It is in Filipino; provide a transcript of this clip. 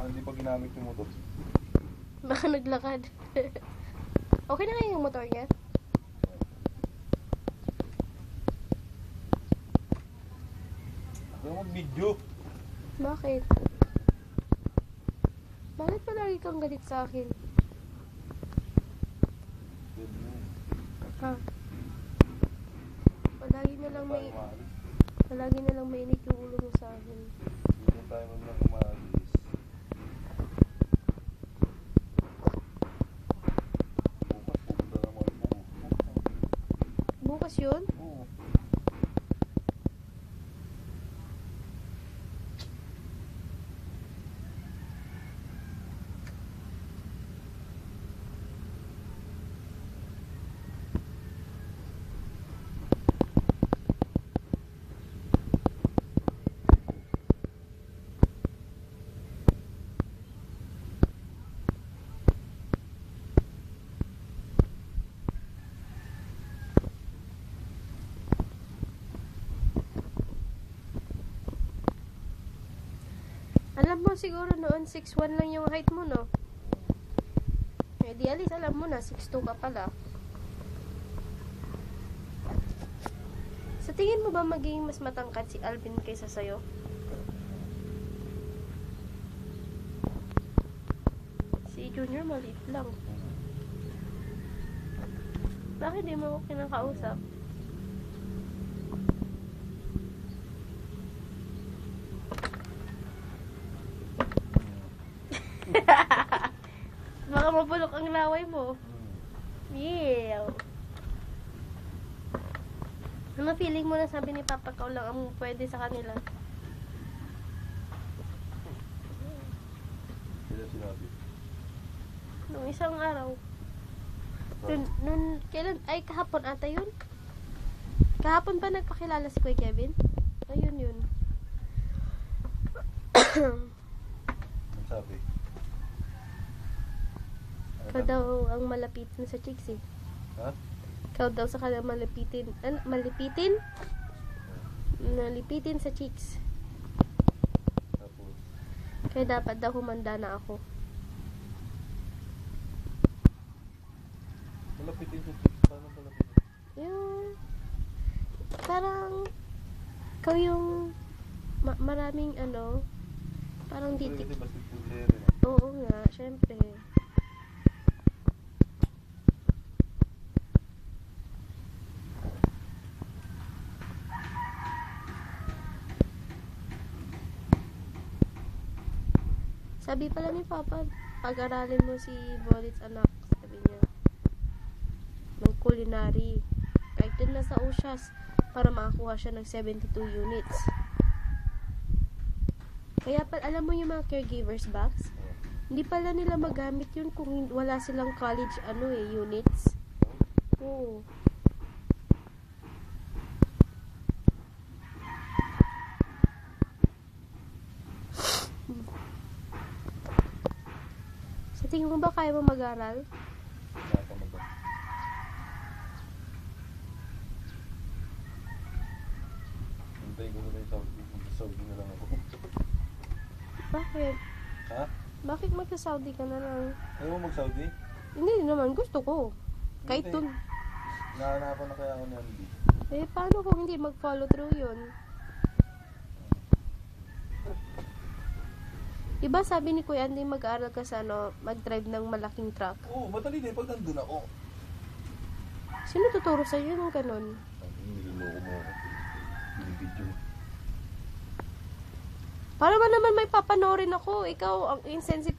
hindi pa ginamit yung motor. Baka naglakad. Okay na nga yung motor niya? Huwag mag-video. Bakit? Bakit pa lagi kang galit sa akin? Ha? Palagi na lang mainit yung ulo mo sa akin. Hindi tayo lang umalis. Bukas pupunta naman po. Bukas yun? Oo. Alam mo siguro noon 6'1 lang yung height mo, no? Eh di alis, alam mo na 6'2 ka pala. Sa tingin mo ba magiging mas matangkad si Alvin kaysa sa'yo? Si Junior maliit lang. Bakit di mo ako kinakausap? Baka mabulok ang laway mo. Yeah. Ano feeling mo na sabi ni Papa ikaw lang ang pwede sa kanila? Sila sinabi. Nung isang araw. Kailan? Ay, kahapon ata yun? Kahapon ba nagpakilala si Kuya Kevin? Ayun yun. Ano sabi? Ikaw daw ang malapitin sa chicks eh. Ha? Ikaw daw sa kanila malapitin. Malipitin? Nalipitin sa chicks. Tapos, Kaya dapat daw humanda na ako. malapitin sa chicks. Paano malapitin? Yung parang ikaw yung maraming ano, parang Pwede ditik. basketball player eh. Oo nga, syempre. Sabi pala ni Papa, pag-aralin mo si Bolit's anak, sabi niya. Ng culinary. Kahit din nasa USAS para makakuha siya ng 72 units. Kaya alam mo yung mga caregivers box? Hindi pala nila magamit yun kung wala silang college units. Oo. Sa tingin mo ba kaya mo mag-aral? Nakamag ba? Hintayin ko na lang yung Saudi. Mag-Saudi na lang ako. Bakit? Ha? Bakit magsa-Saudi ka na lang? Ayaw mo mag-Saudi? Hindi naman, gusto ko. Kahit Hindi. dun. Nahanapan na kaya ako ni Andy. Eh, paano kung hindi mag-follow through yun? Diba sabi ni Kuya Andy mag-aaral ka sa mag-drive ng malaking truck? Oo, madali din pag nandun ako. Sino tuturo sa'yo ng ganun? Niloloko mo ako. Yung video. Para ba naman may papanoorin ako? Ikaw ang insensitive.